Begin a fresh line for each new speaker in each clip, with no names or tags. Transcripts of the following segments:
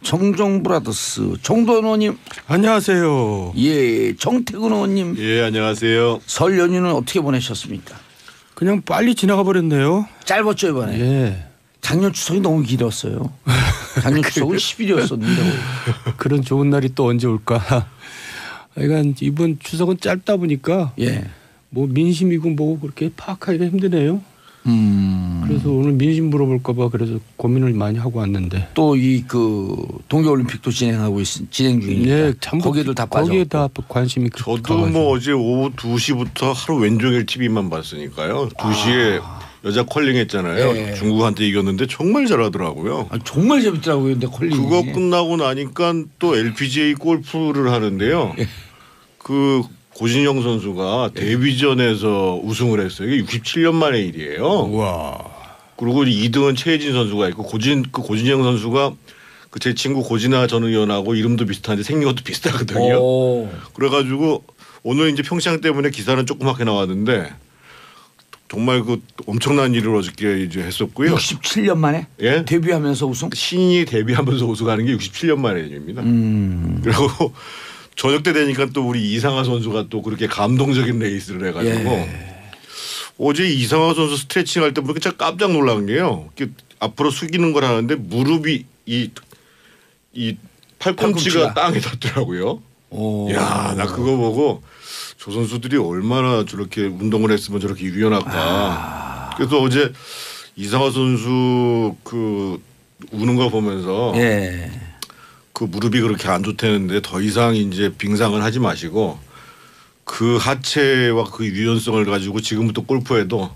정정브라더스 정도원 의원님.
안녕하세요.
예, 정태근 의원님.
예, 안녕하세요.
설 연휴는 어떻게 보내셨습니까?
그냥 빨리 지나가 버렸네요.
짧았죠 이번에.
예.
작년 추석이 너무 길었어요. 작년 추석은 10일이었었는데.
그런 좋은 날이 또 언제 올까. 그러니까 이번 추석은 짧다 보니까
예.
뭐 민심이고 뭐고 그렇게 파악하기가 힘드네요. 그래서 오늘 민심 물어볼까 봐 그래서 고민을 많이 하고 왔는데.
또 이 그 동계올림픽도 진행 중이니까.
예, 전부
거기에도 다 빠져.
거기에 다 관심이
저도
가가지고.
뭐 어제 오후 2시부터 하루 왼종일 TV만 봤으니까요. 2시에 여자 컬링 했잖아요.
예.
중국한테 이겼는데 정말 잘하더라고요.
정말 재밌더라고요. 근데 컬링이.
그거 끝나고 나니까 또 LPGA 골프를 하는데요.
예.
그 고진영 선수가 데뷔전에서 우승을 했어요. 이게 67년 만의 일이에요.
와.
그리고 2등은 최혜진 선수가 있고 고진영 선수가 그 제 친구 고진아 전 의원하고 이름도 비슷한데 생긴 것도 비슷하거든요.
오.
그래가지고 오늘 이제 평창 때문에 기사는 조그맣게 나왔는데 정말 그 엄청난 일을 어저께 이제 했었고요.
67년 만에
예?
데뷔하면서 우승.
신인이 데뷔하면서 우승하는 게 67년 만의 일입니다. 그리고 저녁 때 되니까 또 우리 이상하 선수가 또 그렇게 감동적인 레이스를 해가지고 어제 이상하 선수 스트레칭 할 때 보니까 진짜 깜짝 놀란 게요. 앞으로 숙이는 걸 하는데 무릎이 이 팔꿈치가 땅에 닿더라고요. 야, 나 그거 보고 저 선수들이 얼마나 저렇게 운동을 했으면 저렇게 유연할까. 그래서 어제 이상하 선수 그 우는 거 보면서 그 무릎이 그렇게 안 좋다는데 더 이상 이제 빙상을 하지 마시고 그 하체와 그 유연성을 가지고 지금부터 골프해도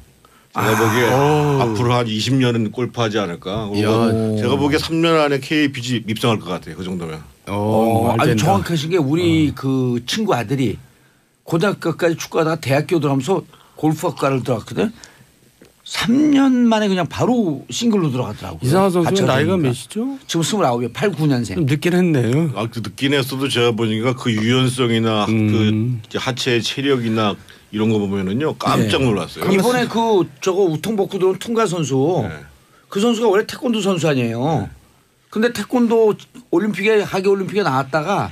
제가 보기에 앞으로 한 20년은 골프하지 않을까. 그리고 제가 보기에 3년 안에 KPG 입성할 것 같아요. 그 정도면.
아주 정확하신 게 우리 그 친구 아들이 고등학교까지 축구하다가 대학교 들어가면서 골프학과를 들어갔거든. 3년 만에 그냥 바로 싱글로 들어가더라고요.
이상하 선수 나이가 몇이죠?
지금 29이에요. 89년생.
좀 늦긴 했네요.
그 늦긴 했어도 제가 보니까 그 유연성이나 그 하체의 체력이나 이런 거 보면은요 깜짝 놀랐어요.
이번에 그 저거 우통벗고 들어온 퉁가 선수 그 선수가 원래 태권도 선수 아니에요. 근데 태권도 올림픽에 하계 올림픽에 나왔다가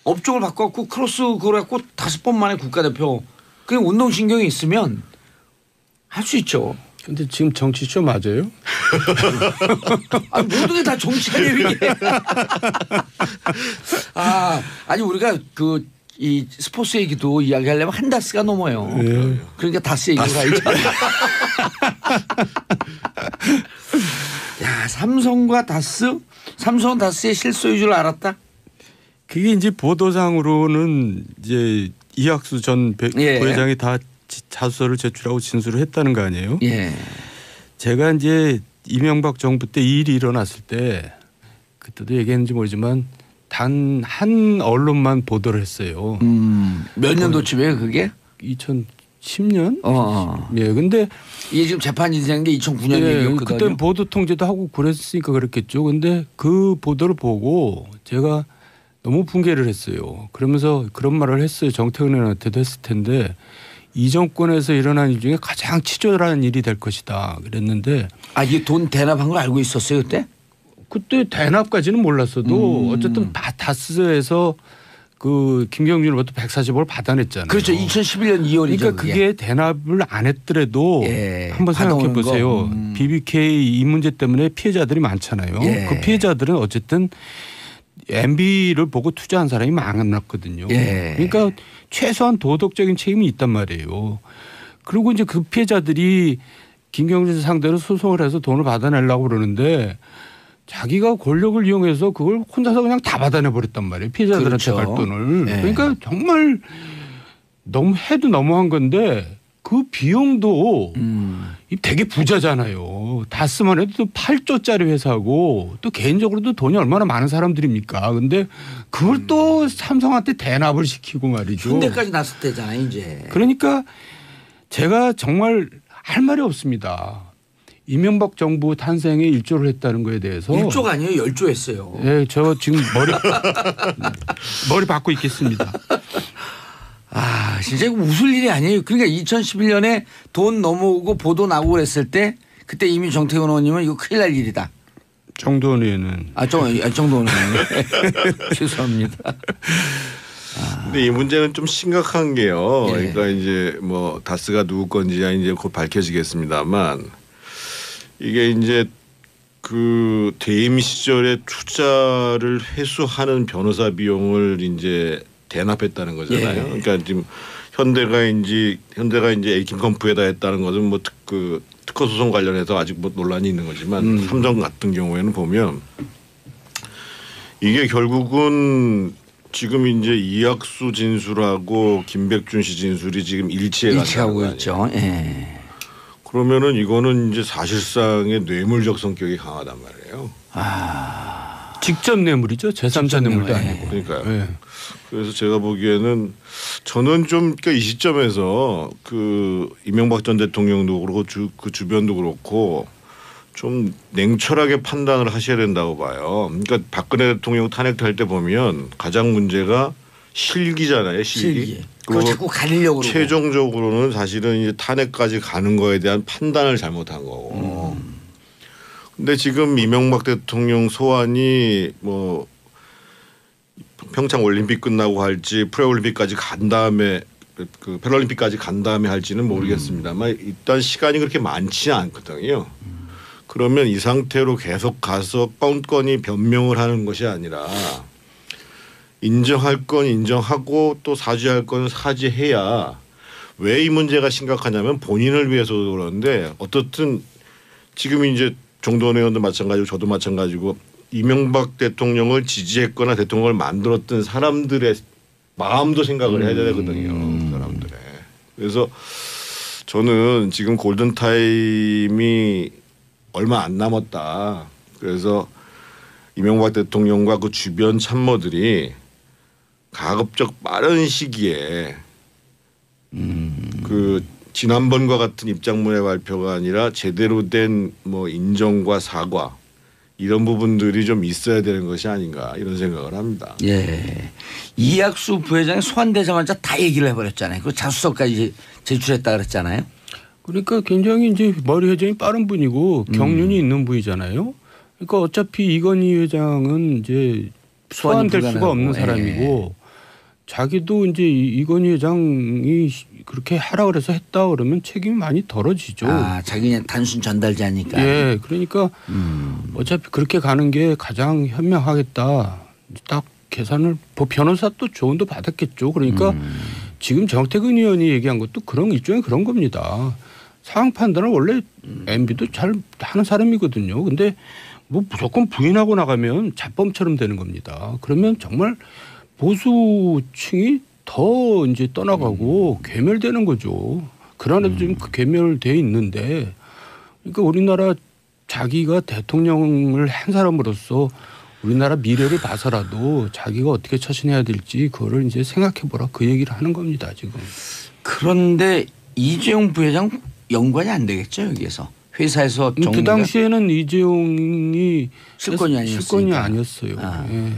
업종을 바꿔갖고 크로스 그걸 갖고 5번 만에 국가대표. 그냥 운동신경이 있으면 할 수 있죠.
근데 지금 정치쇼 맞아요?
모든 게 다 정치 아니에요 이게. 아니 우리가 그 이 스포츠 얘기도 이야기하려면 한 다스가 넘어요. 그러니까 다스 얘기가 있잖아. 야, 삼성과 다스, 삼성은 다스의 실소유주를 알았다.
그게 이제 보도상으로는 이제 이학수 전 부회장이 다 자수서를 제출하고 진술을 했다는 거 아니에요?
예.
제가 이제 이명박 정부 때 이 일이 일어났을 때 그때도 얘기했는지 모르지만 단 한 언론만 보도를 했어요.
몇 년도쯤이에요 그게?
2010년?
예,
근데
이게 지금 재판이 되는 게 2009년 얘기였거든요.
그때 보도 통제도 하고 그랬으니까 그랬겠죠. 근데 그 보도를 보고 제가 너무 붕괴를 했어요. 그러면서 그런 말을 했어요. 정태근 의원한테도 했을 텐데 이 정권에서 일어난 일 중에 가장 치졸한 일이 될 것이다 그랬는데.
이게 돈 대납한 걸 알고 있었어요 그때?
그때 대납까지는 몰랐어도 어쨌든 다스에서 그 김경준으로부터 140억을 받아냈잖아요.
그렇죠. 2011년 2월이죠.
그러니까 그게 대납을 안 했더라도 한번 생각해 보세요. BBK 이 문제 때문에 피해자들이 많잖아요. 그 피해자들은 어쨌든 MB를 보고 투자한 사람이 많았거든요. 그러니까 최소한 도덕적인 책임이 있단 말이에요. 그리고 이제 그 피해자들이 김경준 상대로 소송을 해서 돈을 받아내려고 그러는데 자기가 권력을 이용해서 그걸 혼자서 그냥 다 받아내 버렸단 말이에요. 피해자들한테 갈 돈을. 그러니까 정말 너무 해도 너무한 건데 그 비용도 되게 부자잖아요. 다스만 해도 또 8조짜리 회사고 또 개인적으로도 돈이 얼마나 많은 사람들입니까. 근데 그걸 또 삼성한테 대납을 시키고 말이죠.
현대까지 났을 때잖아요 이제.
그러니까 제가 정말 할 말이 없습니다. 이명박 정부 탄생에 일조를 했다는 거에 대해서.
1조가 아니에요. 10조 했어요.
네, 저 지금 머리 받고 있겠습니다.
진짜 이거 웃을 일이 아니에요. 그러니까 2011년에 돈 넘어오고 보도 나오고 그랬을 때 그때 이미 정태근 의원님은 이거 큰일 날 일이다.
정도는
정도는 죄송합니다.
근데 이 문제는 좀 심각한 게요.
예.
그러니까 이제 뭐 다스가 누구 건지야 이제 곧 밝혀지겠습니다만 이게 이제 그 대임 시절에 투자를 회수하는 변호사 비용을 이제 대납했다는 거잖아요.
예.
그러니까 지금 현대가 이제 에이킨컴프에다 했다는 것은 뭐 특허 소송 관련해서 아직 뭐 논란이 있는 거지만 삼성 같은 경우에는 보면 이게 결국은 지금 이제 이학수 진술하고 김백준 씨 진술이 지금
일치하고 있죠. 예.
그러면은 이거는 이제 사실상의 뇌물적 성격이 강하단 말이에요.
직접 뇌물이죠. 제3자 뇌물도 아니고.
그러니까요.
네.
그래서 제가 보기에는 저는 좀 그러니까 이 시점에서 그 이명박 전 대통령도 그렇고 그 주변도 그렇고 좀 냉철하게 판단을 하셔야 된다고 봐요. 그러니까 박근혜 대통령 탄핵할 때 보면 가장 문제가 실기잖아요. 실기.
그거 자꾸 가리려고 그러고.
최종적으로는 사실은 이제 탄핵까지 가는 거에 대한 판단을 잘못한 거고. 근데 지금 이명박 대통령 소환이 뭐 평창 올림픽 끝나고 할지 프레올림픽까지 간 다음에 그 패럴림픽까지 간 다음에 할지는 모르겠습니다만 일단 시간이 그렇게 많지 않거든요. 그러면 이 상태로 계속 가서 뻔뻔히 변명을 하는 것이 아니라 인정할 건 인정하고 또 사죄할 건 사죄해야 왜 이 문제가 심각하냐면 본인을 위해서도 그러는데 어떻든 지금 이제 정도원 의원도 마찬가지고 저도 마찬가지고 이명박 대통령을 지지했거나 대통령을 만들었던 사람들의 마음도 생각을 해야 되거든요. 그 사람들의. 그래서 저는 지금 골든타임이 얼마 안 남았다. 그래서 이명박 대통령과 그 주변 참모들이 가급적 빠른 시기에 그 지난번과 같은 입장문의 발표가 아니라 제대로 된 뭐 인정과 사과 이런 부분들이 좀 있어야 되는 것이 아닌가 이런 생각을 합니다.
예. 이학수 부회장이 소환되자마자 다 얘기를 해버렸잖아요. 그 자수서까지 제출했다 그랬잖아요.
그러니까 굉장히 이제 머리 회전이 빠른 분이고 경륜이 있는 분이잖아요. 그러니까 어차피 이건희 회장은 이제 소환될 수가 없는 사람이고 자기도 이제 이건희 회장이 그렇게 하라 그래서 했다 그러면 책임이 많이 덜어지죠.
자기는 단순 전달자니까.
예, 그러니까 어차피 그렇게 가는 게 가장 현명하겠다. 딱 계산을 변호사 또 조언도 받았겠죠. 그러니까 지금 정태근 의원이 얘기한 것도 그런 일종의 그런 겁니다. 상황 판단을 원래 MB도 잘 하는 사람이거든요. 근데 뭐 무조건 부인하고 나가면 자범처럼 되는 겁니다. 그러면 정말 보수층이 더 이제 떠나가고 괴멸되는 거죠. 그러나도 지금 그 괴멸돼 있는데 그러니까 우리나라 자기가 대통령을 한 사람으로서 우리나라 미래를 봐서라도 자기가 어떻게 처신해야 될지 그거를 이제 생각해보라 그 얘기를 하는 겁니다 지금.
그런데 이재용 부회장 연관이 안 되겠죠 여기에서 회사에서
그 당시에는 이재용이 실권이 아니었어요. 예.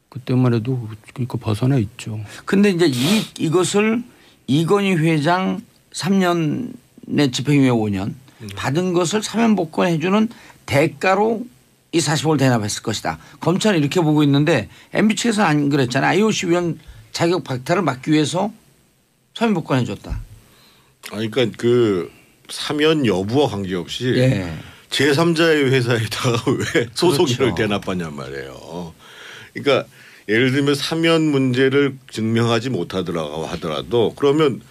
그때만 해도 그러니까 벗어나 있죠.
그런데 이제 이것을 이건희 회장 3년의 집행유예 5년 받은 것을 사면 복권해 주는 대가로 이 40억을 대납했을 것이다. 검찰은 이렇게 보고 있는데 MB 측에서는 안 그랬잖아요. IOC 위원 자격 박탈을 막기 위해서 사면 복권해 줬다.
그러니까 그 사면 여부와 관계없이 제3자의 회사에다가 왜 소속인을 대납하냔 말이에요. 그러니까 예를 들면 사면 문제를 증명하지 못하더라고 하더라도 그러면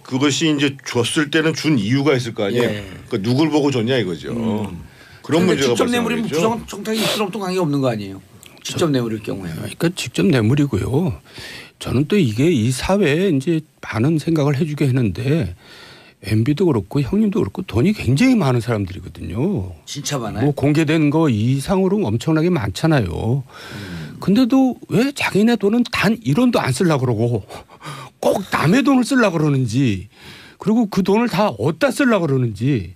그것이 이제 줬을 때는 준 이유가 있을 거 아니에요. 그러니까 누굴 보고 줬냐 이거죠. 그런 문제가
직접 뇌물이면
발생하겠죠.
부정청탁이 있으면 또 관계 없는 거 아니에요. 직접 뇌물일 경우에.
그러니까 직접 뇌물이고요. 저는 또 이게 이 사회에 이제 많은 생각을 해주게 했는데 MB도 그렇고 형님도 그렇고 돈이 굉장히 많은 사람들이거든요.
진짜 많아요.
뭐 공개된 거 이상으로 엄청나게 많잖아요. 근데도 왜 자기네 돈은 단 1원도 안 쓰려고 그러고 꼭 남의 돈을 쓰려고 그러는지 그리고 그 돈을 다 어디다 쓰려고 그러는지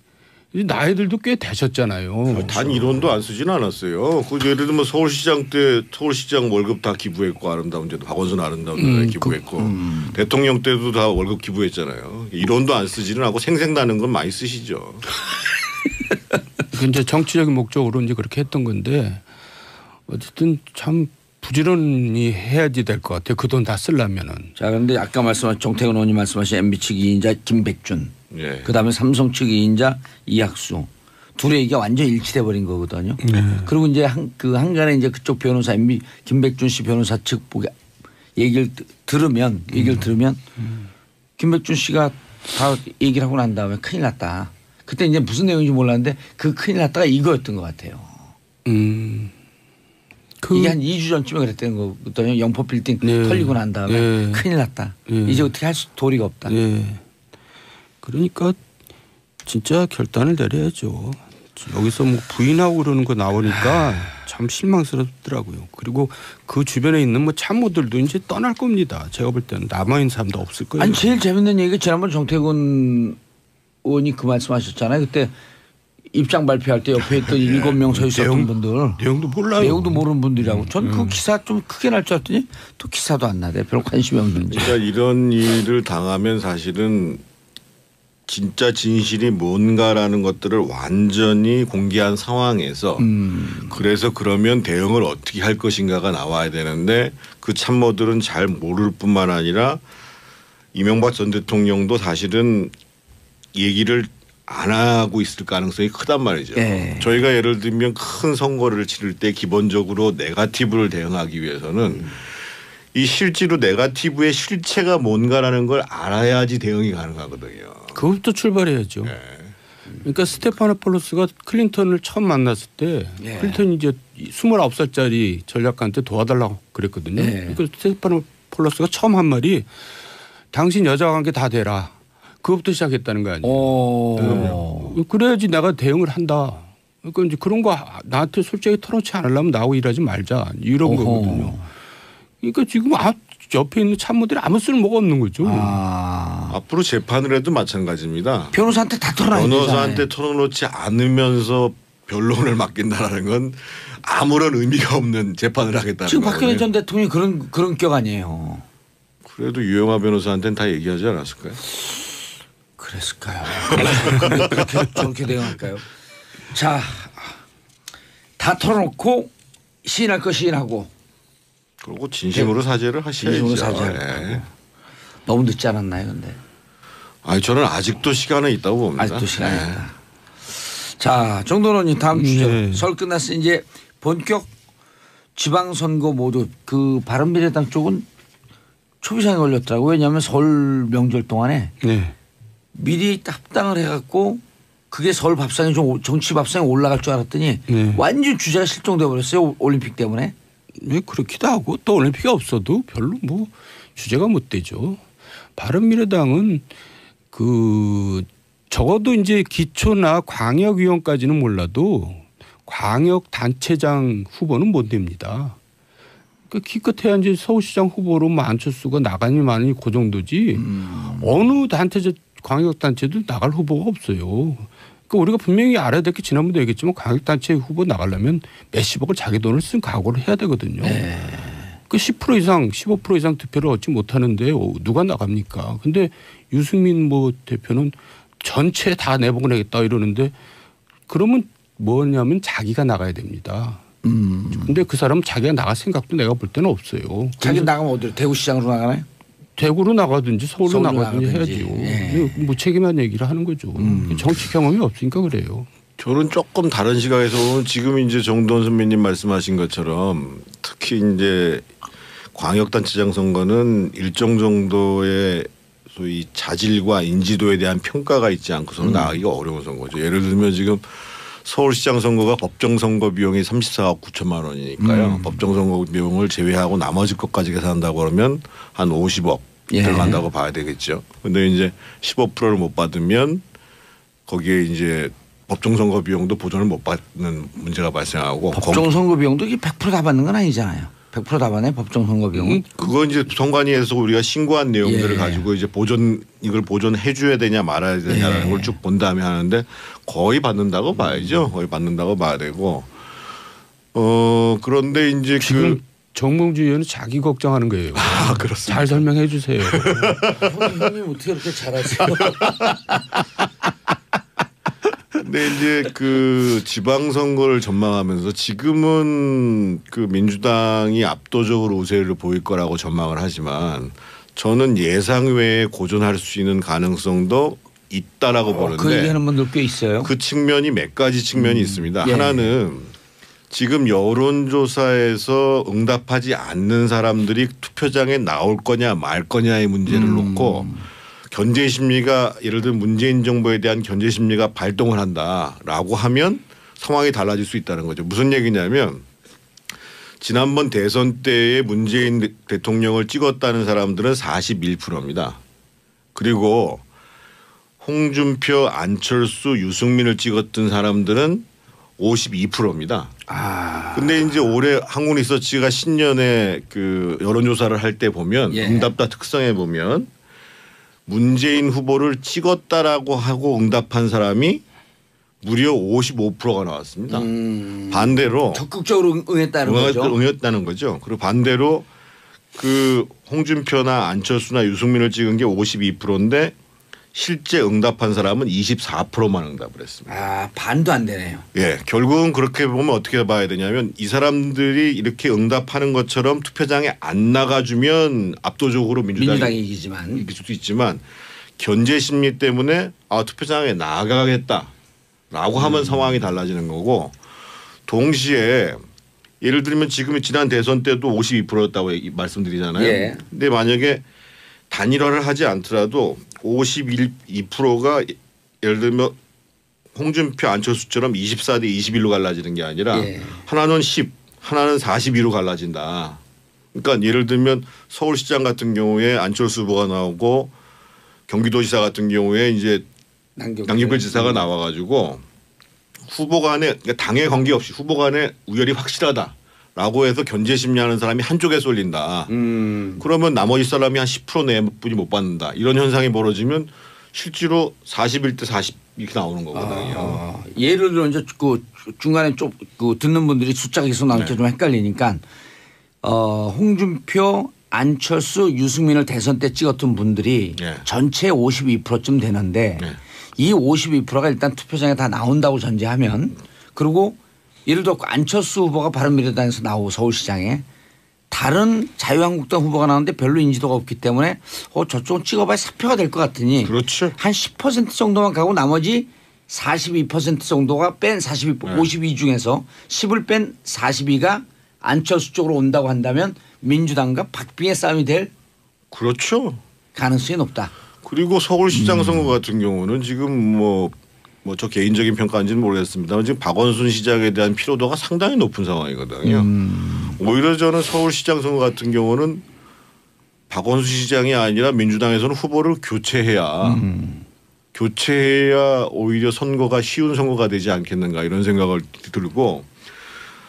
나이들도 꽤 되셨잖아요.
단 1원도 안 쓰진 않았어요. 그 예를 들면 서울시장 때 서울시장 월급 다 기부했고 아름다운 데도 박원순 아름다운 데도 기부했고 대통령 때도 다 월급 기부했잖아요. 1원도 안 쓰지는 않고 생생나는 건 많이 쓰시죠.
이제 정치적인 목적으로 이제 그렇게 했던 건데 어쨌든 참 부지런히 해야지 될 것 같아요. 그 돈 다 쓰려면은.
자, 그런데 아까 말씀하신 정태근 의원님 말씀하신 MB 측 2인자 김백준, 그다음에 삼성 측 2인자 이학수 둘의 얘기가 완전 일치돼 버린 거거든요. 그리고 이제 한간에 이제 그쪽 변호사 MB 김백준 씨 변호사 측 얘기를 들으면 김백준 씨가 다 얘기를 하고 난 다음에 큰일 났다. 그때 이제 무슨 내용인지 몰랐는데 그 큰일 났다가 이거였던 것 같아요. 이게 한 2주 전쯤에 그랬던 거거든요. 영포 빌딩 털리고 난 다음에 큰일 났다. 이제 어떻게 할 도리가 없다.
그러니까 진짜 결단을 내려야죠. 여기서 뭐 부인하고 그러는 거 나오니까 참 실망스럽더라고요. 그리고 그 주변에 있는 뭐 참모들도 이제 떠날 겁니다. 제가 볼 때는 남아있는 사람도 없을 거예요.
아니 제일 재밌는 얘기가 지난번 정태근 의원이 그 말씀하셨잖아요. 그때 입장 발표할 때 옆에 있던 7명 서 있었던 분들.
내용도 몰라요.
내용도 모르는 분들이라고. 전 그 기사 좀 크게 날 줄 알았더니 또 기사도 안 나대. 별로 관심이 없는지.
그러니까 이런 일을 당하면 사실은 진짜 진실이 뭔가라는 것들을 완전히 공개한 상황에서 그래서 그러면 대응을 어떻게 할 것인가가 나와야 되는데 그 참모들은 잘 모를 뿐만 아니라 이명박 전 대통령도 사실은 얘기를 안 하고 있을 가능성이 크단 말이죠. 저희가 예를 들면 큰 선거를 치를 때 기본적으로 네거티브를 대응하기 위해서는 이 실제로 네거티브의 실체가 뭔가라는 걸 알아야지 대응이 가능하거든요.
그것부터 출발해야죠. 그러니까 스테파노폴로스가 클린턴을 처음 만났을 때 클린턴이 이제 29살짜리 전략가한테 도와달라고 그랬거든요. 그러니까 스테파노폴로스가 처음 한 말이 당신 여자 관계 다 대라. 그것부터 시작했다는 거 아니에요. 그래야지 내가 대응을 한다. 그러니까 이제 그런 거 나한테 솔직히 털어놓지 않으려면 나하고 일하지 말자. 이런 거거든요. 그러니까 지금 옆에 있는 참모들이 아무 쓸모가 없는 거죠.
앞으로 재판을 해도 마찬가지입니다.
변호사한테 다 털어놔야
변호사한테 털어놓지 않으면서 변론을 맡긴다는 건 아무런 의미가 없는 재판을 하겠다는
지금
거예요.
박근혜 전 대통령이 그런 격 아니에요.
그래도 유영하 변호사한테는 다 얘기하지 않았을까요?
그랬을까요? 그렇게 저렇게 대응할까요? 자, 다 털어놓고 시인할 거 시인하고.
그리고 진심으로 사죄를 하셔야죠.
진심으로 사죄를 하고. 너무 늦지 않았나요, 근데?
아니 저는 아직도 시간은 있다고 봅니다.
아직도 시간이 있다. 자, 정도는 다음 주죠. 설 끝났어 이제 본격 지방선거 모두 그 바른미래당 쪽은 초비상이 걸렸더라고요. 왜냐하면 설 명절 동안에 미리 합당을 해갖고 그게 설 밥상이 좀 정치 밥상에 올라갈 줄 알았더니 완전 주제가 실종돼 버렸어요. 올림픽 때문에.
그렇기도 하고 또 올림픽이 없어도 별로 뭐 주제가 못 되죠. 바른미래당은 적어도 이제 기초나 광역위원까지는 몰라도 광역단체장 후보는 못 됩니다. 그러니까 기껏해야 이제 서울시장 후보로 뭐 안철수가 나가니 마니 그 정도지 어느 광역단체도 나갈 후보가 없어요. 그러니까 우리가 분명히 알아야 될 게 지난번도 얘기했지만 광역단체 후보 나가려면 몇십억을 자기 돈을 쓴 각오를 해야 되거든요. 그 10% 이상 15% 이상 득표를 얻지 못하는데 누가 나갑니까? 근데 유승민 뭐 대표는 전체 다 내보고 내겠다 이러는데 그러면 뭐냐면 자기가 나가야 됩니다. 근데 그 사람은 자기가 나갈 생각도 내가 볼 때는 없어요.
자기 나가면 어디로 대구시장으로 나가나요?
대구로 나가든지 서울로 나가든지 해야죠. 무책임한 얘기를 하는 거죠. 정치 경험이 없으니까 그래요.
저는 조금 다른 시각에서 보면 지금 이제 정도원 선배님 말씀하신 것처럼 특히 이제 광역단체장 선거는 일정 정도의 소위 자질과 인지도에 대한 평가가 있지 않고서는 나가기가 어려운 선거죠. 예를 들면 지금 서울시장 선거가 법정 선거 비용이 34억 9천만 원이니까요. 법정 선거 비용을 제외하고 나머지 것까지 계산한다고 그러면 한 50억 들어간다고 봐야 되겠죠. 그런데 이제 15%를 못 받으면 거기에 이제 법정 선거 비용도 보전을 못 받는 문제가 발생하고
법정 선거 비용도 100%다 받는 건 아니잖아요. 100% 다 받네 법정 선거 비용은.
그거 이제 선관위에서 우리가 신고한 내용들을 가지고 이제 이걸 보존해 줘야 되냐 말아야 되냐라는 걸 쭉 본 다음에 하는데 거의 받는다고 봐야죠. 거의 받는다고 봐야 되고. 그런데 이제
지금 정몽주 의원은 자기 걱정하는 거예요.
그렇습니다.
잘 설명해 주세요.
형님 어떻게 그렇게 잘하세요?
근데 이제 그 지방선거를 전망하면서 지금은 그 민주당이 압도적으로 우세를 보일 거라고 전망을 하지만 저는 예상 외에 고전할 수 있는 가능성도 있다라고 보는데
그 얘기하는 분들 꽤 있어요.
그 측면이 몇 가지 측면이 있습니다. 하나는 지금 여론조사에서 응답하지 않는 사람들이 투표장에 나올 거냐 말 거냐의 문제를 놓고 견제 심리가 예를 들면 문재인 정부에 대한 견제 심리가 발동을 한다라고 하면 상황이 달라질 수 있다는 거죠. 무슨 얘기냐면 지난번 대선 때에 문재인 대통령을 찍었다는 사람들은 41%입니다. 그리고 홍준표, 안철수, 유승민을 찍었던 사람들은 52%입니다. 근데 이제 올해 한국리서치가 신년에 그 여론조사를 할 때 보면 응답자 특성에 보면 문재인 후보를 찍었다라고 하고 응답한 사람이 무려 55%가 나왔습니다. 반대로
적극적으로 응했다는 거죠.
응했다는 거죠. 그리고 반대로 그 홍준표나 안철수나 유승민을 찍은 게 52%인데 실제 응답한 사람은 24%만 응답을 했습니다.
아, 반도 안 되네요.
예, 결국은 그렇게 보면 어떻게 봐야 되냐면 이 사람들이 이렇게 응답하는 것처럼 투표장에 안 나가주면 압도적으로 민주당이
이기지만
이길 수도 있지만 견제 심리 때문에 투표장에 나가겠다라고 하면 상황이 달라지는 거고 동시에 예를 들면 지금 지난 대선 때도 52%였다고 말씀드리잖아요. 근데 만약에 단일화를 하지 않더라도 52%가 예를 들면 홍준표 안철수처럼 24대 21로 갈라지는 게 아니라 하나는 10, 하나는 42로 갈라진다. 그러니까 예를 들면 서울시장 같은 경우에 안철수 후보가 나오고 경기도지사 같은 경우에 이제 남경필 지사가 나와가지고 후보 간에 그러니까 당에 관계없이 후보 간에 우열이 확실하다. 라고 해서 견제 심리하는 사람이 한쪽에 쏠린다. 그러면 나머지 사람이 한 10% 내뿐이 못 받는다. 이런 현상이 벌어지면 실제로 41대 40 이렇게 나오는 거거든요.
예를 들어 이제 그 중간에 좀 그 듣는 분들이 숫자가 계속 나오니까 좀 헷갈리니까 홍준표, 안철수, 유승민을 대선 때 찍었던 분들이 전체 52%쯤 되는데 이 52%가 일단 투표장에 다 나온다고 전제하면 그리고 예를 들어 안철수 후보가 바른미래당에서 나오고 서울시장에 다른 자유한국당 후보가 나오는데 별로 인지도가 없기 때문에 저쪽은 찍어봐야 사표가 될 것 같으니
그렇죠.
한 10% 정도만 가고 나머지 42% 정도가 뺀 52 중에서 10을 뺀 42가 안철수 쪽으로 온다고 한다면 민주당과 박빙의 싸움이 될
그렇죠.
가능성이 높다.
그리고 서울시장 선거 같은 경우는 지금 뭐 저 개인적인 평가인지는 모르겠습니다만 지금 박원순 시장에 대한 피로도가 상당히 높은 상황이거든요. 오히려 저는 서울시장 선거 같은 경우는 박원순 시장이 아니라 민주당에서는 후보를 교체해야 오히려 선거가 쉬운 선거가 되지 않겠는가 이런 생각을 들고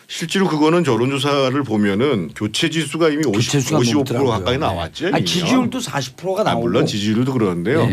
실제로 그거는 여론조사를 보면은 교체 지수가 이미 55% 가까이 나왔죠.
지지율도 40%가 나오고.
물론 지지율도 그러는데요.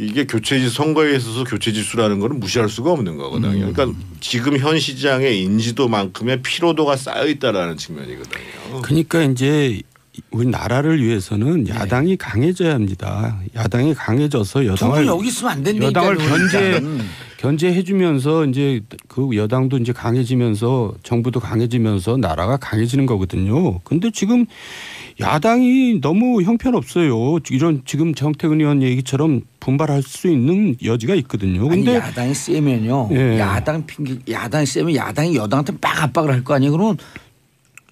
이게 교체지수 선거에 있어서 교체지수라는 거는 무시할 수가 없는 거거든요. 그러니까 지금 현 시장의 인지도만큼의 피로도가 쌓여 있다라는 측면이거든요.
그러니까 이제 우리 나라를 위해서는 야당이 강해져야 합니다. 야당이 강해져서 여당을
여기 있으면 안 된다니까요.
여당을 견제해주면서 이제 그 여당도 이제 강해지면서 정부도 강해지면서 나라가 강해지는 거거든요. 그런데 지금 야당이 너무 형편없어요. 이런 지금 정태근 의원 얘기처럼 분발할 수 있는 여지가 있거든요. 근데
야당이 세면요. 야당이 세면 야당이 여당한테 막 압박을 할 거 아니에요. 그러면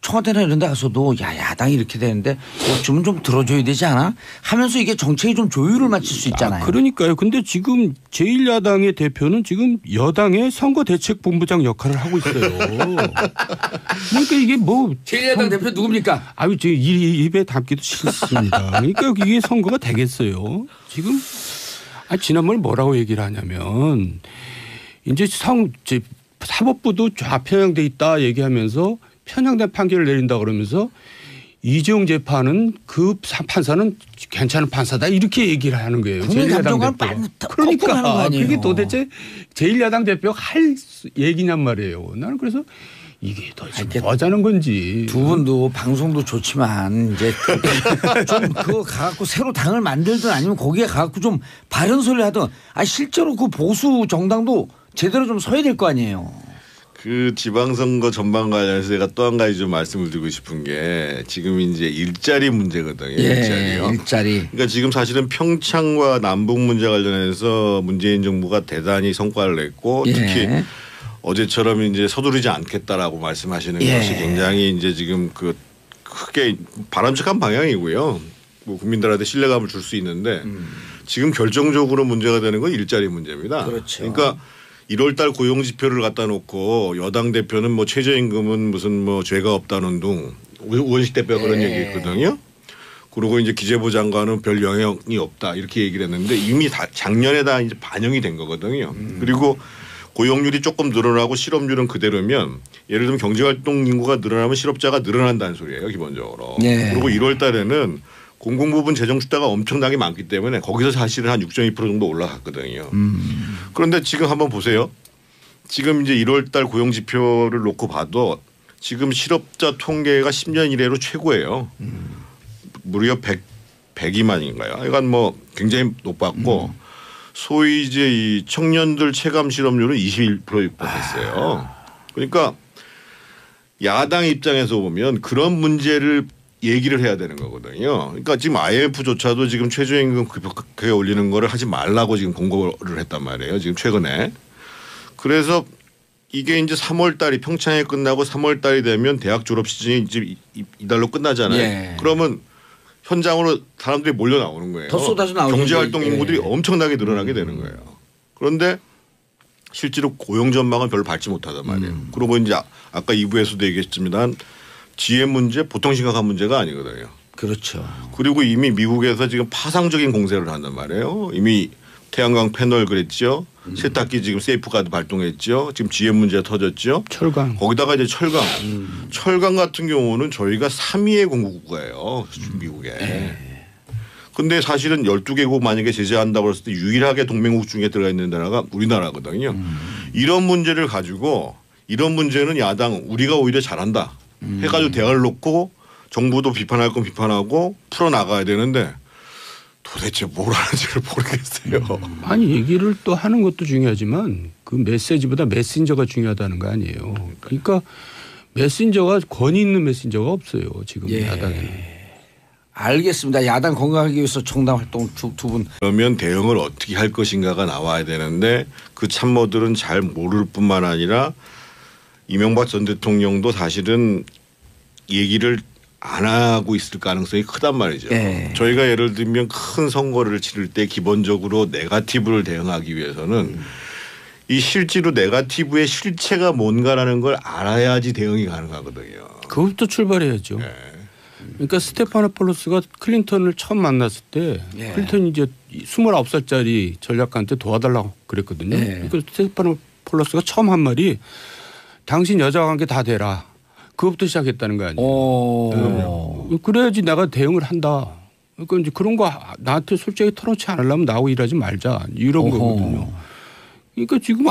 청와대나 이런 데 가서도 야당이 이렇게 되는데 좀 들어줘야 되지 않아? 하면서 이게 정책이 좀 조율을 맞출 수 있잖아요.
그러니까요. 근데 지금 제1야당의 대표는 지금 여당의 선거대책본부장 역할을 하고 있어요. 그러니까 이게 뭐
제1야당 대표 누굽니까?
아유, 제 입에 담기도 싫습니다. 그러니까 이게 선거가 되겠어요. 지금 지난번에 뭐라고 얘기를 하냐면 이제 사법부도 좌편향돼 있다 얘기하면서 편향된 판결을 내린다 그러면서 이재용 재판은 그 판사는 괜찮은 판사다 이렇게 얘기를 하는 거예요. 제1야당 대표가. 그러니까 그게 도대체 제1야당 대표가 할 얘기냔 말이에요. 나는 그래서 이게 도대체 뭐 하자는 건지.
두 분도 방송도 좋지만 이제 좀 그거 가갖고 새로 당을 만들든 아니면 거기에 가갖고 좀 바른 소리 하든 실제로 그 보수 정당도 제대로 좀 서야 될 거 아니에요.
그 지방선거 전반 관련해서 제가 또 한 가지 좀 말씀을 드리고 싶은 게 지금 이제 일자리 문제거든요. 일자리요.
일자리.
그러니까 지금 사실은 평창과 남북 문제 관련해서 문재인 정부가 대단히 성과를 냈고 특히 어제처럼 이제 서두르지 않겠다라고 말씀하시는 것이 굉장히 이제 지금 그 크게 바람직한 방향이고요. 뭐 국민들한테 신뢰감을 줄 수 있는데 지금 결정적으로 문제가 되는 건 일자리 문제입니다.
그렇죠.
그러니까 1월 달 고용 지표를 갖다 놓고 여당 대표는 뭐 최저임금은 무슨 뭐 죄가 없다는 둥 우원식 대표가 그런 얘기했거든요. 그리고 이제 기재부 장관은 별 영향이 없다 이렇게 얘기를 했는데 이미 다 작년에 다 이제 반영이 된 거거든요. 그리고 고용률이 조금 늘어나고 실업률은 그대로면 예를 들면 경제활동 인구가 늘어나면 실업자가 늘어난다는 소리예요 기본적으로. 그리고 1월 달에는 공공부문 재정 숫자가 엄청나게 많기 때문에 거기서 사실은 한 6.2% 정도 올라갔거든요. 그런데 지금 한번 보세요. 지금 이제 1월 달 고용 지표를 놓고 봐도 지금 실업자 통계가 10년 이래로 최고예요. 무려 102만인가요? 그러니까 뭐 굉장히 높았고 소위 이제 이 청년들 체감 실업률은 21% 육박했어요. 그러니까 야당 입장에서 보면 그런 문제를 얘기를 해야 되는 거거든요. 그러니까 지금 IMF조차도 지금 최저임금 급격하게 올리는 거를 하지 말라고 지금 공고를 했단 말이에요. 지금 최근에. 그래서 이게 이제 3월 달이 평창에 끝나고 3월 달이 되면 대학 졸업 시즌이 이제 이달로 끝나잖아요. 그러면 현장으로 사람들이 몰려 나오는 거예요.
더 쏟아져 나오는
경제활동 인구들이 엄청나게 늘어나게 되는 거예요. 그런데 실제로 고용 전망은 별로 밝지 못하단 말이에요. 그리고 이제 아까 2부에서도 얘기했지만 지혜 문제 보통 심각한 문제가 아니거든요.
그렇죠.
그리고 이미 미국에서 지금 파상적인 공세를 한단 말이에요. 이미 태양광 패널 그랬죠. 세탁기 지금 세이프가드 발동했죠. 지금 지혜 문제가 터졌죠.
철강.
거기다가 이제 철강. 철강 같은 경우는 저희가 3위의 공급 국가예요. 미국에. 근데 사실은 12개국 만약에 제재한다고 했을 때 유일하게 동맹국 중에 들어가 있는 나라가 우리나라거든요. 이런 문제를 가지고 이런 문제는 야당 우리가 오히려 잘한다. 해가지고 대화를 놓고 정부도 비판할 건 비판하고 풀어나가야 되는데 도대체 뭘 하는지를 모르겠어요.
아니 얘기를 또 하는 것도 중요하지만 그 메시지보다 메신저가 중요하다는 거 아니에요. 그러니까 메신저가 권위 있는 메신저가 없어요. 지금 야당에.
알겠습니다. 야당 건강하기 위해서 정당 활동 두 분.
그러면 대응을 어떻게 할 것인가가 나와야 되는데 그 참모들은 잘 모를 뿐만 아니라 이명박 전 대통령도 사실은 얘기를 안 하고 있을 가능성이 크단 말이죠. 저희가 예를 들면 큰 선거를 치를 때 기본적으로 네거티브를 대응하기 위해서는 이 실제로 네거티브의 실체가 뭔가라는 걸 알아야지 대응이 가능하거든요.
그것부터 출발해야죠. 그러니까 스테파노폴로스가 클린턴을 처음 만났을 때 클린턴이 이제 29살짜리 전략가한테 도와달라고 그랬거든요. 그러니까 스테파노폴로스가 처음 한 말이 당신 여자와 관계 다 대라. 그것부터 시작했다는 거 아니에요. 네. 그래야지 내가 대응을 한다. 그러니까 이제 그런 거 나한테 솔직히 털어놓지 않으려면 나하고 일하지 말자. 이런 거거든요. 그러니까 지금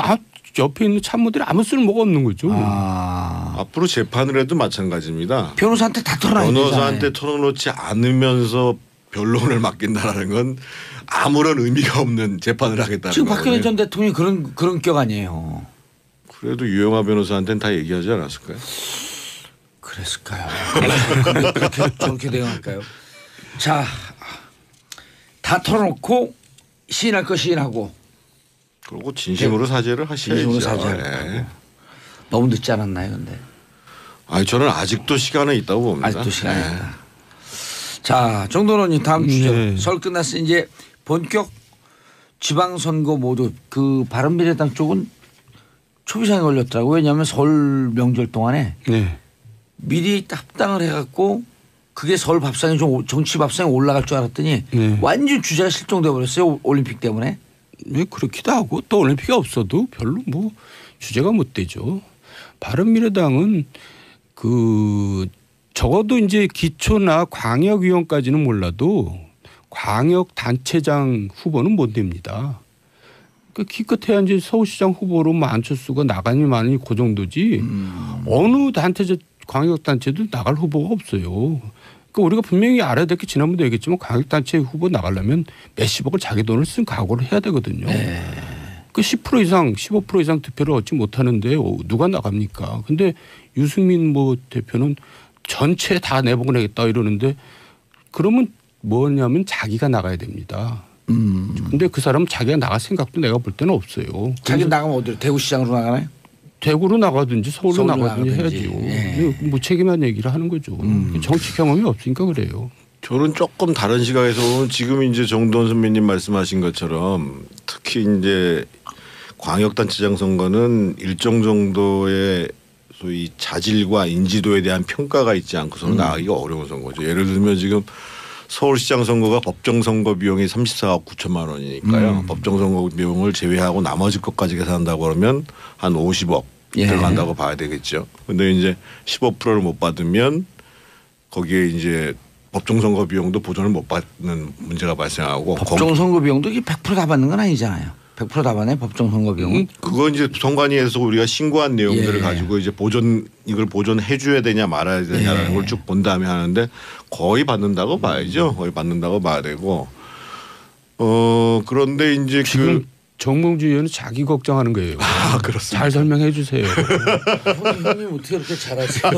옆에 있는 참모들이 아무 쓸모가 없는 거죠.
앞으로 재판을 해도 마찬가지입니다.
변호사한테 다 털어놔야 되잖아요.
변호사한테 털어놓지 않으면서 변론을 맡긴다라는 건 아무런 의미가 없는 재판을 하겠다는
지금
거거든요.
박근혜 전 대통령이 그런 격 아니에요.
그래도 유영하 변호사한테는 다 얘기하지 않았을까요?
그랬을까요? 그렇게 저렇게 대응할까요? 자, 다 털어놓고 시인할 거 시인하고.
그리고 진심으로 사죄를 하셔야죠.
진심으로 사죄할 너무 늦지 않았나요, 근데?
아니 저는 아직도 시간은 있다고 봅니다.
아직도 시간이 있다. 자, 정도원님 다음 주제. 설 끝났으니 이제 본격 지방선거 모두 그 바른미래당 쪽은 초비상에 걸렸더라고요. 왜냐하면 설 명절 동안에 미리 합당을 해갖고 그게 설 밥상에 좀 정치 밥상에 올라갈 줄 알았더니 완전 주제가 실종돼 버렸어요. 올림픽 때문에.
네, 그렇기도 하고 또 올림픽이 없어도 별로 뭐 주제가 못 되죠. 바른미래당은 그 적어도 이제 기초나 광역위원까지는 몰라도 광역단체장 후보는 못 됩니다. 그 기껏해야 이제 서울시장 후보로 뭐 안철수가 나가니 마니 그 정도지 어느 단체적 광역단체도 나갈 후보가 없어요. 그러니까 우리가 분명히 알아야 될 게 지난번도 얘기했지만 광역단체 후보 나가려면 몇십억을 자기 돈을 쓴 각오를 해야 되거든요. 그 10% 이상 15% 이상 득표를 얻지 못하는데 누가 나갑니까? 근데 유승민 뭐 대표는 전체 다 내보내겠다 이러는데 그러면 뭐냐면 자기가 나가야 됩니다. 근데 그 사람은 자기가 나갈 생각도 내가 볼 때는 없어요.
자기 나가면 어디로 대구시장으로 나가나요?
대구로 나가든지 서울로 나가든지 해야죠.
예.
무책임한 얘기를 하는 거죠. 정치 경험이 없으니까 그래요.
저는 조금 다른 시각에서 보면 지금 이제 정돈 선배님 말씀하신 것처럼 특히 이제 광역단체장 선거는 일정 정도의 소위 자질과 인지도에 대한 평가가 있지 않고서는 나가기가 어려운 선거죠. 예를 들면 지금 서울시장 선거가 법정 선거 비용이 34억 9천만 원이니까요. 법정 선거 비용을 제외하고 나머지 것까지 계산한다고 그러면 한 50억 들어간다고 봐야 되겠죠. 근데 이제 15%를 못 받으면 거기에 이제 법정 선거 비용도 보전을 못 받는 문제가 발생하고
법정 선거 비용도 이게 100%다 받는 건 아니잖아요. 100% 다 받네 법정 선거 비용은.
그건 이제 선관위에서 우리가 신고한 내용들을 가지고 이제 이걸 보존해 줘야 되냐 말아야 되냐라는 걸 쭉 본 다음에 하는데 거의 받는다고 봐야죠. 거의 받는다고 봐야 되고. 그런데 이제
지금 정몽주 의원은 자기 걱정하는 거예요.
아, 그렇습니다.
잘 설명해 주세요.
형님 어떻게 이렇게 잘하세요?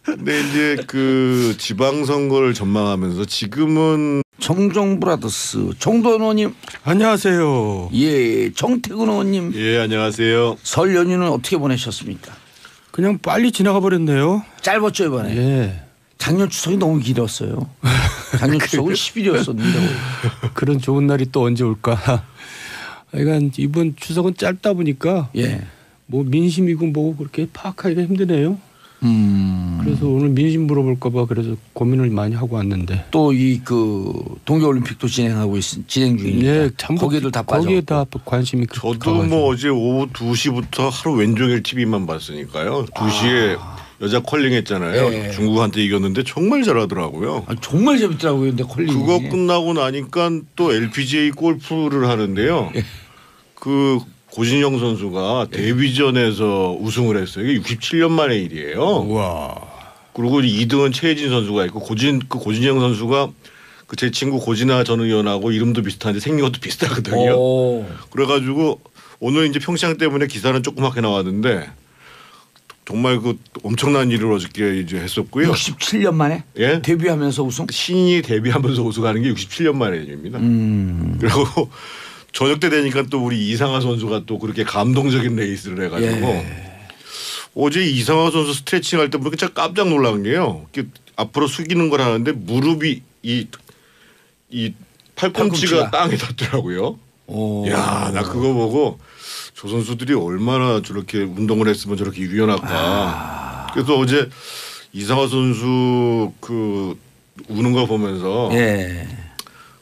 근데 이제 그 지방선거를 전망하면서 지금은
정정브라더스 정도원 의원님
안녕하세요.
예, 정태근 의원님
예 안녕하세요.
설 연휴는 어떻게 보내셨습니까?
그냥 빨리 지나가 버렸네요.
짧았죠 이번에.
예.
작년 추석이 너무 길었어요. 작년 추석은 10일이었었는데.
그런 좋은 날이 또 언제 올까. 그러니까 이번 추석은 짧다 보니까 뭐 민심이고 뭐고 그렇게 파악하기가 힘드네요. 그래서 오늘 민심 물어볼까 봐 그래서 고민을 많이 하고 왔는데
또 이 그 동계올림픽도 진행 중이니까
예, 참
거기에도 다 빠져.
거기에 다 관심이
저도
가가지고.
뭐 어제 오후 2시부터 하루 왼종일 TV만 봤으니까요. 2시에 여자 컬링 했잖아요. 중국한테 이겼는데 정말 잘하더라고요.
정말 재밌더라고요. 근데 컬링이.
그거 끝나고 나니까 또 LPGA 골프를 하는데요. 그 고진영 선수가 데뷔전에서 우승을 했어요. 이게 67년 만의 일이에요.
와.
그리고 2등은 최혜진 선수가 있고 고진영 선수가 그 제 친구 고진아 전 의원하고 이름도 비슷한데 생긴 것도 비슷하거든요. 그래가지고 오늘 이제 평창 때문에 기사는 조그맣게 나왔는데 정말 그 엄청난 일을 어저께 이제 했었고요.
67년 만에
예?
데뷔하면서 우승.
신인이 데뷔하면서 우승하는 게 67년 만의 일입니다. 그리고 저녁 때 되니까 또 우리 이상하 선수가 또 그렇게 감동적인 레이스를 해가지고 어제 이상하 선수 스트레칭 할 때 보니까 진짜 깜짝 놀란 게요. 앞으로 숙이는 걸 하는데 무릎이 이 팔꿈치가 땅에 닿더라고요. 야, 나 그거 보고 저 선수들이 얼마나 저렇게 운동을 했으면 저렇게 유연할까. 그래서 어제 이상하 선수 그 우는 거 보면서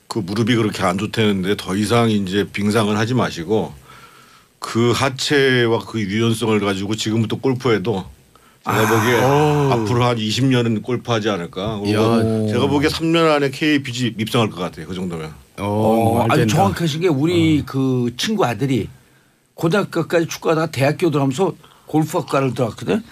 그 무릎이 그렇게 안 좋다는데 더 이상 이제 빙상을 하지 마시고 그 하체와 그 유연성을 가지고 지금부터 골프해도 제가 보기에 앞으로 한 20년은 골프하지 않을까. 그리고 제가 보기에 3년 안에 KPG 입성할 것 같아요. 그 정도면.
아주 정확하신 게 우리 그 친구 아들이 고등학교까지 축구하다가 대학교 들어가면서 골프학과를 들어갔거든.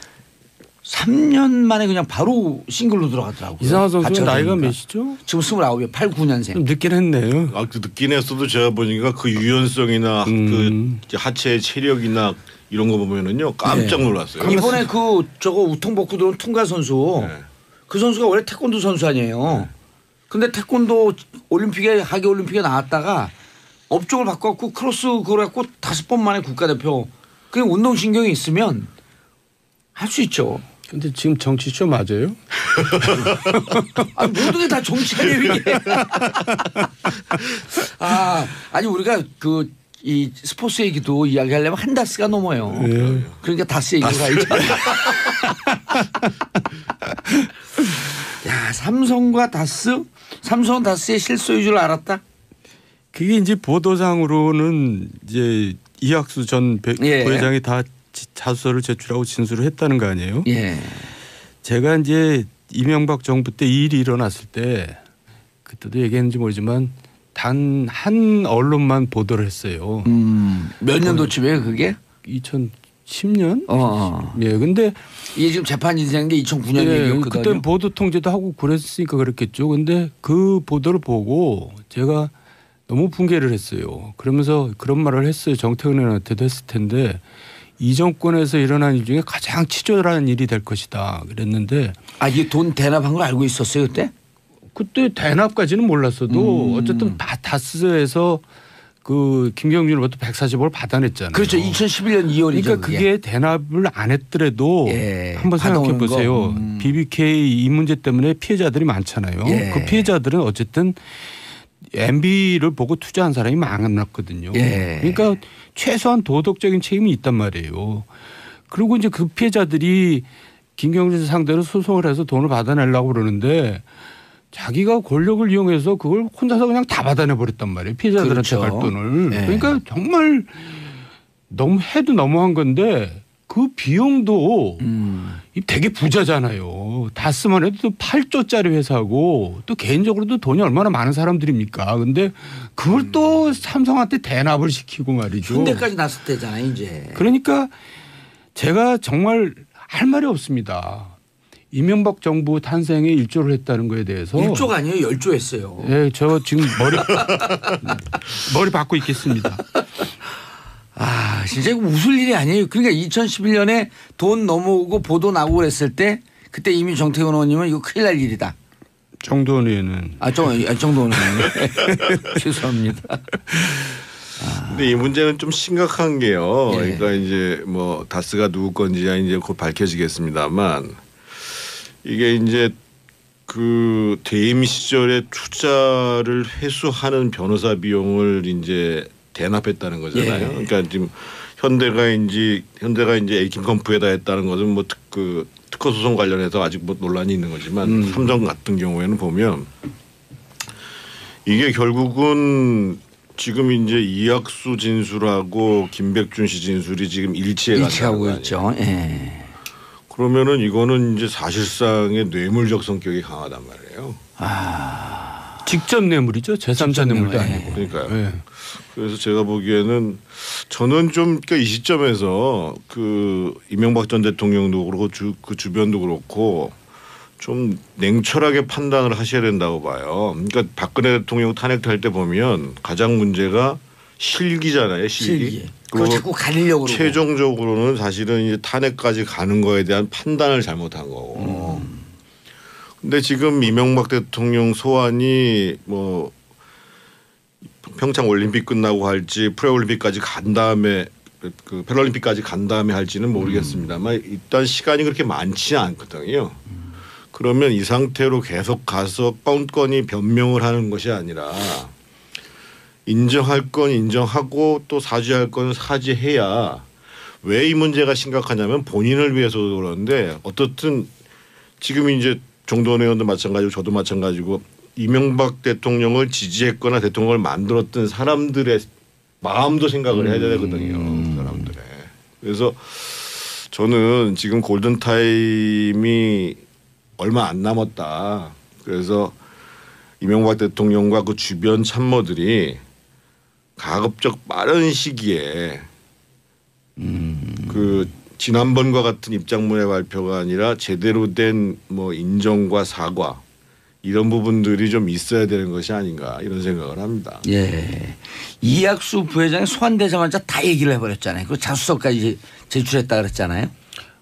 3년 만에 그냥 바로 싱글로 들어갔더라고요.
이상하 선수 나이가 몇이죠?
지금 29이에요. 89년생.
좀 늦긴 했네요.
그 늦긴 했어도 제가 보니까 그 유연성이나 그 하체의 체력이나 이런 거 보면은요 깜짝 놀랐어요.
이번에 그 저거 우통벗고 들어온 퉁가 선수 그 선수가 원래 태권도 선수 아니에요. 근데 태권도 올림픽에 하계 올림픽에 나왔다가 업종을 바꿔갖고 크로스 그걸 갖고 5번 만에 국가대표. 그냥 운동신경이 있으면 할 수 있죠.
근데 지금 정치쇼 맞아요?
모든 게 다 정치가 얘기해. 아니 우리가 그 이 스포츠 얘기도 이야기하려면 한 다스가 넘어요. 그러니까 다스 얘기를 가야죠. 야, 삼성과 다스, 삼성은 다스의 실소유인 줄 알았다.
그게 이제 보도상으로는 이제 이학수 전 부회장이 다 자수서를 제출하고 진술을 했다는 거 아니에요? 제가 이제 이명박 정부 때 이 일이 일어났을 때 그때도 얘기했는지 모르지만 단 한 언론만 보도를 했어요.
몇 년도쯤이에요 그게?
2010년?
예,
근데
이게 지금 재판이 된 게 2009년 얘기였거든요.
그때 보도 통제도 하고 그랬으니까 그랬겠죠. 근데 그 보도를 보고 제가 너무 붕괴를 했어요. 그러면서 그런 말을 했어요. 정태근 의원한테도 했을 텐데 이 정권에서 일어난 일 중에 가장 치졸한 일이 될 것이다 그랬는데.
아 이게 돈 대납한 걸 알고 있었어요 그때?
그때 대납까지는 몰랐어도 어쨌든 다스에서 그 김경준으로부터 140억을 받아냈잖아요.
그렇죠. 2011년 2월이죠.
그러니까 그게 대납을 안 했더라도 한번 생각해 보세요. BBK 이 문제 때문에 피해자들이 많잖아요. 그 피해자들은 어쨌든 MB를 보고 투자한 사람이 많았거든요. 그러니까 최소한 도덕적인 책임이 있단 말이에요. 그리고 이제 그 피해자들이 김경준 상대로 소송을 해서 돈을 받아내려고 그러는데 자기가 권력을 이용해서 그걸 혼자서 그냥 다 받아내 버렸단 말이에요. 피해자들한테
그렇죠.
갈 돈을. 그러니까 정말 너무 해도 너무한 건데 그 비용도 되게 부자잖아요. 다스만 해도 또 8조짜리 회사고 또 개인적으로도 돈이 얼마나 많은 사람들입니까. 근데 그걸 또 삼성한테 대납을 시키고 말이죠.
현대까지 났을 때잖아요 이제.
그러니까 제가 정말 할 말이 없습니다. 이명박 정부 탄생에 1조를 했다는 거에 대해서.
1조가 아니에요. 10조 했어요.
네, 저 지금 머리 받고 있겠습니다.
아 진짜 이거 웃을 일이 아니에요. 그러니까 2011년에 돈 넘어오고 보도 나고 그랬을 때 그때 이미 정태근 의원님은 이거 큰일 날 일이다.
정도원 의원은.
정도원 의원님. 죄송합니다.
근데 이 문제는 좀 심각한 게요. 그러니까 이제 뭐 다스가 누구 건지야 이제 곧 밝혀지겠습니다만 이게 이제 그 대임 시절에 투자를 회수하는 변호사 비용을 이제 대납했다는 거잖아요. 그러니까 지금 현대가 이제 에이킹컴프에다 했다는 것은 뭐 그 특허 소송 관련해서 아직 뭐 논란이 있는 거지만 삼성 같은 경우에는 보면 이게 결국은 지금 이제 이학수 진술하고 김백준 씨 진술이 지금
일치하고 있죠.
그러면은 이거는 이제 사실상의 뇌물적 성격이 강하단 말이에요.
직접 뇌물이죠. 제3자 뇌물도 아니고.
그러니까요. 그래서 제가 보기에는 저는 좀 그러니까 이 시점에서 그 이명박 전 대통령도 그렇고 그 주변도 그렇고 좀 냉철하게 판단을 하셔야 된다고 봐요. 그러니까 박근혜 대통령 탄핵할 때 보면 가장 문제가 실기잖아요. 실기.
그거 자꾸 가리려고 그러고.
최종적으로는 사실은 이제 탄핵까지 가는 거에 대한 판단을 잘못한 거고. 근데 지금 이명박 대통령 소환이 뭐 평창 올림픽 끝나고 할지 프레올림픽까지 간 다음에 그 패럴림픽까지 간 다음에 할지는 모르겠습니다만 일단 시간이 그렇게 많지는 않거든요. 그러면 이 상태로 계속 가서 건건이 변명을 하는 것이 아니라 인정할 건 인정하고 또 사죄할 건 사죄해야 왜 이 문제가 심각하냐면 본인을 위해서도 그런데 어떻든 지금 이제 정도원 의원도 마찬가지고 저도 마찬가지고 이명박 대통령을 지지했거나 대통령을 만들었던 사람들의 마음도 생각을 해야 되거든요. 사람들의. 그래서 저는 지금 골든타임이 얼마 안 남았다. 그래서 이명박 대통령과 그 주변 참모들이 가급적 빠른 시기에 그 지난번과 같은 입장문의 발표가 아니라 제대로 된 뭐 인정과 사과 이런 부분들이 좀 있어야 되는 것이 아닌가 이런 생각을 합니다.
이학수 부회장이 소환되자마자 다 얘기를 해버렸잖아요. 그 자수서까지 제출했다 그랬잖아요.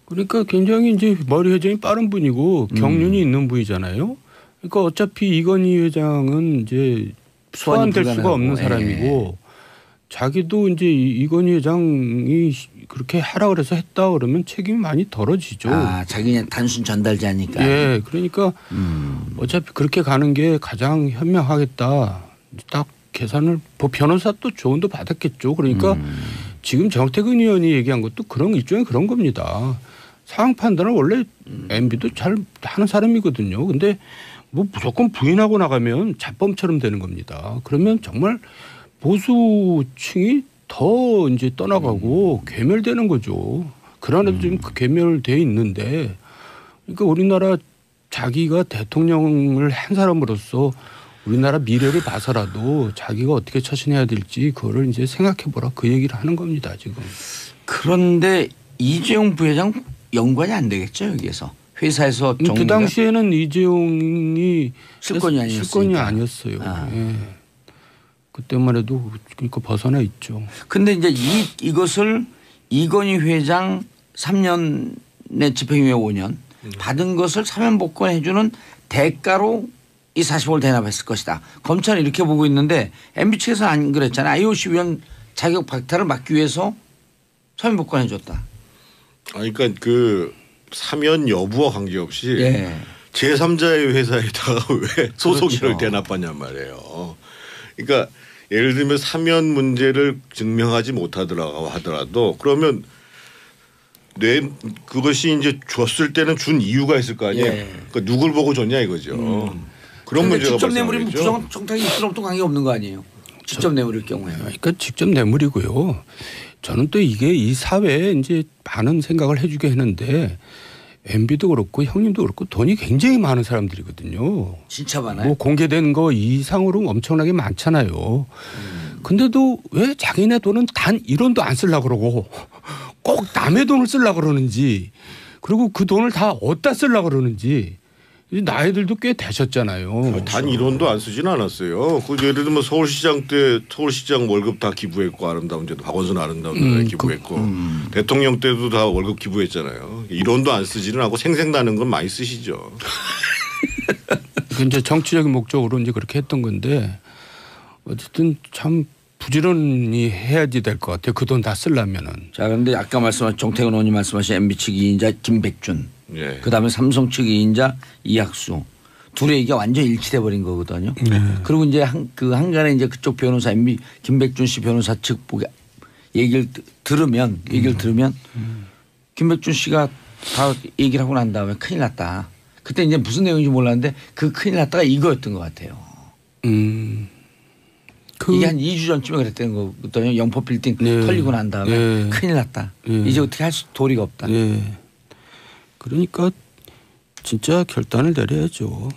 그러니까 굉장히 이제 머리 회전이 빠른 분이고 경륜이 있는 분이잖아요. 그러니까 어차피 이건희 회장은 이제 소환될 수가 없는 사람이고 자기도 이제 이건희 회장이 그렇게 하라 그래서 했다 그러면 책임이 많이 덜어지죠.
자기 그냥 단순 전달자니까.
그러니까 어차피 그렇게 가는 게 가장 현명하겠다. 딱 계산을 변호사 또 조언도 받았겠죠. 그러니까 지금 정태근 의원이 얘기한 것도 그런 일종의 그런 겁니다. 상황 판단을 원래 MB도 잘 하는 사람이거든요. 근데 뭐 무조건 부인하고 나가면 잡범처럼 되는 겁니다. 그러면 정말 보수층이 더 이제 떠나가고 괴멸되는 거죠. 그러나도 지금 괴멸돼 있는데 그러니까 우리나라 자기가 대통령을 한 사람으로서 우리나라 미래를 봐서라도 자기가 어떻게 처신해야 될지 그거를 이제 생각해보라 그 얘기를 하는 겁니다 지금.
그런데 이재용 부회장 연관이 안 되겠죠 여기에서 회사에서
그 당시에는 이재용이
실권이
아니었어요. 그때만 해도 그러니까 벗어나 있죠.
근데 이제 이것을 이건희 회장 3년의 집행유예 5년 받은 것을 사면복권해 주는 대가로 이 40억을 대납했을 것이다. 검찰은 이렇게 보고 있는데 MB 측에서는 안 그랬잖아요. IOC 위원 자격 박탈을 막기 위해서 사면복권해 줬다.
그러니까 그 사면 여부와 관계없이
예.
제3자의 회사에다가 왜 소송인을
그렇죠.
대납하냔 말이에요. 그러니까 예를 들면 사면 문제를 증명하지 못하더라고 하더라도 그러면 그것이 이제 줬을 때는 준 이유가 있을 거 아니에요.
예.
그러니까 누굴 보고 줬냐 이거죠. 그런 문제가
직접 뇌물이면
발생하겠죠.
부정 청탁이 입수로부터 관계 없는 거 아니에요. 직접 뇌물일 경우에.
그러니까 직접 뇌물이고요. 저는 또 이게 이 사회에 이제 많은 생각을 해주게 했는데 MB도 그렇고 형님도 그렇고 돈이 굉장히 많은 사람들이거든요.
진짜 많아요.
뭐 공개된 거 이상으로 엄청나게 많잖아요. 근데도 왜 자기네 돈은 단 1원도 안 쓰려고 그러고 꼭 남의 돈을 쓰려고 그러는지 그리고 그 돈을 다 어디다 쓰려고 그러는지 나이들도 꽤 되셨잖아요.
단 1원도 안 쓰지는 않았어요. 그 예를 들면 서울시장 때 서울시장 월급 다 기부했고 아름다운 제도 박원순 아름다운 제도에 기부했고 대통령 때도 다 월급 기부했잖아요. 1원도 안 쓰지는 않고 생색나는 건 많이 쓰시죠.
그 이제 정치적인 목적으로 이제 그렇게 했던 건데 어쨌든 참 부지런히 해야지 될 것 같아요. 그 돈 다 쓰려면은.
자, 그런데 아까 말씀하신 정태근 의원님 말씀하신 MB 측 2인자 김백준,
예.
그다음에 삼성 측 2인자 이학수 둘의 얘기가 완전 일치돼 버린 거거든요. 그리고 이제 한간에 이제 그쪽 변호사 MB 김백준 씨 변호사 측 얘기를 들으면 김백준 씨가 다 얘기를 하고 난 다음에 큰일 났다. 그때 이제 무슨 내용인지 몰랐는데 그 큰일 났다가 이거였던 것 같아요. 이게 한 2주 전쯤에 그랬다는 거거든요. 영포 빌딩 털리고 난 다음에 큰일 났다. 이제 어떻게 할 도리가 없다.
그러니까 진짜 결단을 내려야죠.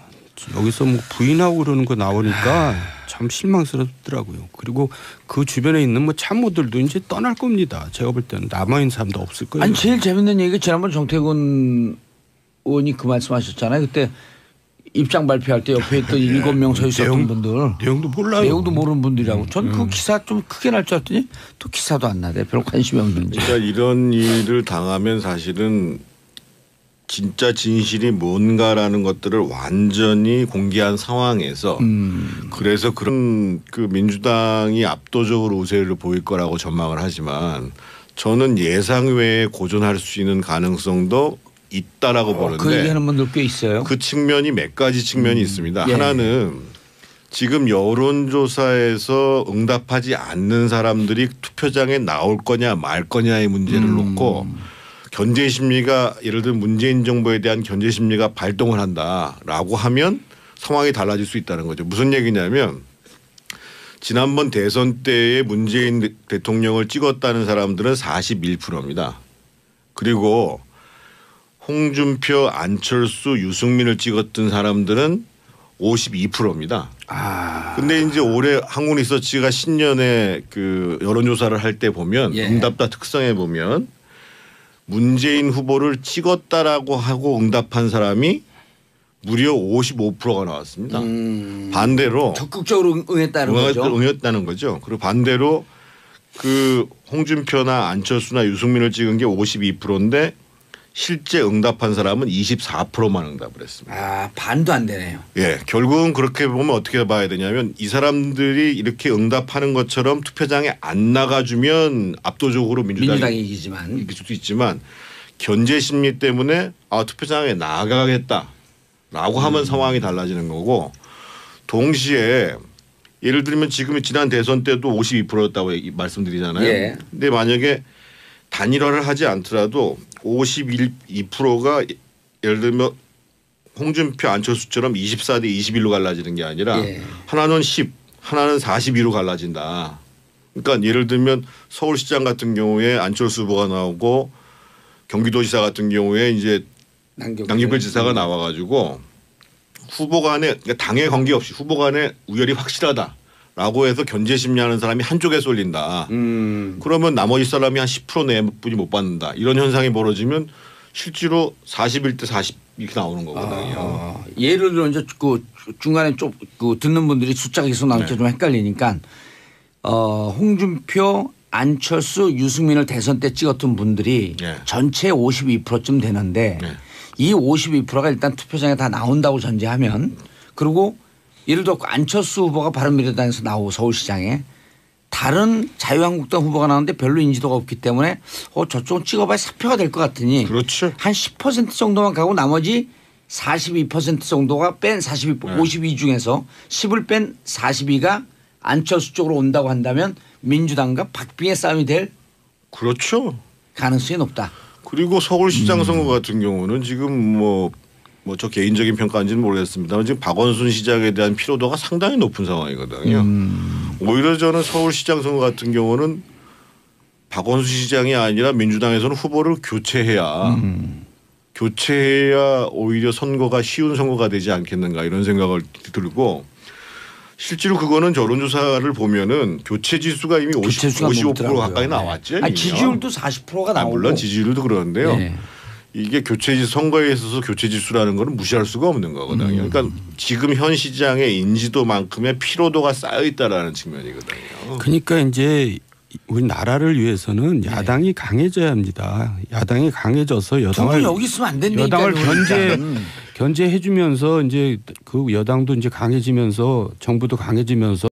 여기서 뭐 부인하고 그러는 거 나오니까 참 실망스럽더라고요. 그리고 그 주변에 있는 뭐 참모들도 이제 떠날 겁니다. 제가 볼 때는 남아있는 사람도 없을 거예요.
아니 제일 재밌는 얘기가 지난번 정태근 의원이 그 말씀하셨잖아요. 그때 입장 발표할 때 옆에 있던 7명 서 있었던 분들.
내용도 몰라요.
내용도 모르는 분들이라고. 전 그 기사 좀 크게 날 줄 알았더니 또 기사도 안 나대. 별로 관심이 없는지.
그러니까 이런 일을 당하면 사실은 진짜 진실이 뭔가라는 것들을 완전히 공개한 상황에서 그래서 그런 그 민주당이 압도적으로 우세를 보일 거라고 전망을 하지만 저는 예상 외에 고전할 수 있는 가능성도 있다라고 보는데
그 얘기하는 분들 꽤 있어요.
그 측면이 몇 가지 측면이 있습니다.
예.
하나는 지금 여론조사에서 응답하지 않는 사람들이 투표장에 나올 거냐 말 거냐의 문제를 놓고 견제 심리가 예를 들면 문재인 정부에 대한 견제 심리가 발동을 한다라고 하면 상황이 달라질 수 있다는 거죠. 무슨 얘기냐면 지난번 대선 때에 문재인 대통령을 찍었다는 사람들은 41%입니다. 그리고 홍준표, 안철수, 유승민을 찍었던 사람들은 52%입니다. 근데 이제 올해 한국리서치가 신년에 그 여론조사를 할 때 보면 응답자 특성에 보면 문재인 후보를 찍었다라고 하고 응답한 사람이 무려 55%가 나왔습니다. 반대로
적극적으로 응했다는 거죠.
응했다는 거죠. 그리고 반대로 그 홍준표나 안철수나 유승민을 찍은 게 52%인데 실제 응답한 사람은 24%만 응답을 했습니다.
아, 반도 안 되네요.
예, 결국은 그렇게 보면 어떻게 봐야 되냐면 이 사람들이 이렇게 응답하는 것처럼 투표장에 안 나가주면 압도적으로 민주당이
이기지만
이길 수도 있지만 견제 심리 때문에 투표장에 나가겠다라고 하면 상황이 달라지는 거고 동시에 예를 들면 지금 지난 대선 때도 52%였다고 말씀드리잖아요.
예.
근데 만약에 단일화를 하지 않더라도 52%가 예를 들면 홍준표 안철수처럼 24대 21로 갈라지는 게 아니라 하나는 10, 하나는 42로 갈라진다. 그러니까 예를 들면 서울시장 같은 경우에 안철수 후보가 나오고 경기도지사 같은 경우에 이제 남경필 지사가 나와가지고 후보 간에 그러니까 당에 관계없이 후보 간에 우열이 확실하다. 라고 해서 견제 심리하는 사람이 한쪽에 쏠린다. 그러면 나머지 사람이 한 10% 내뿐이 못 받는다. 이런 현상이 벌어지면 실제로 41대 40 이렇게 나오는 거거든요.
예를 들어 이제 그 중간에 좀 그 듣는 분들이 숫자가 계속 나오니까 좀 헷갈리니까 홍준표, 안철수, 유승민을 대선 때 찍었던 분들이
네.
전체 52%쯤 되는데
네.
이 52%가 일단 투표장에 다 나온다고 전제하면 그리고 예를 들어 안철수 후보가 바른미래당에서 나오고 서울시장에 다른 자유한국당 후보가 나오는데 별로 인지도가 없기 때문에 저쪽은 찍어봐야 사표가 될 것 같으니
그렇죠.
한 10% 정도만 가고 나머지 42% 정도가 뺀 52 중에서 10을 뺀 42가 안철수 쪽으로 온다고 한다면 민주당과 박빙의 싸움이 될
그렇죠.
가능성이 높다.
그리고 서울시장 선거 같은 경우는 지금 뭐 저 개인적인 평가인지는 모르겠습니다만 지금 박원순 시장에 대한 피로도가 상당히 높은 상황이거든요. 오히려 저는 서울시장 선거 같은 경우는 박원순 시장이 아니라 민주당에서는 후보를 교체해야 오히려 선거가 쉬운 선거가 되지 않겠는가 이런 생각을 들고 실제로 그거는 여론조사를 보면은 교체 지수가 이미 55% 가까이 나왔죠.
아니, 지지율도 40%가 나오고.
물론 지지율도 그러는데요.
네.
이게 선거에 있어서 교체 지수라는 거는 무시할 수가 없는 거거든요. 그러니까 지금 현 시장의 인지도만큼의 피로도가 쌓여 있다라는 측면이거든요.
그러니까 이제 우리 나라를 위해서는 야당이 강해져야 합니다. 야당이 강해져서 여당을
여기 있으면 안 된다니까.
여당을 견제해주면서 이제 그 여당도 이제 강해지면서 정부도 강해지면서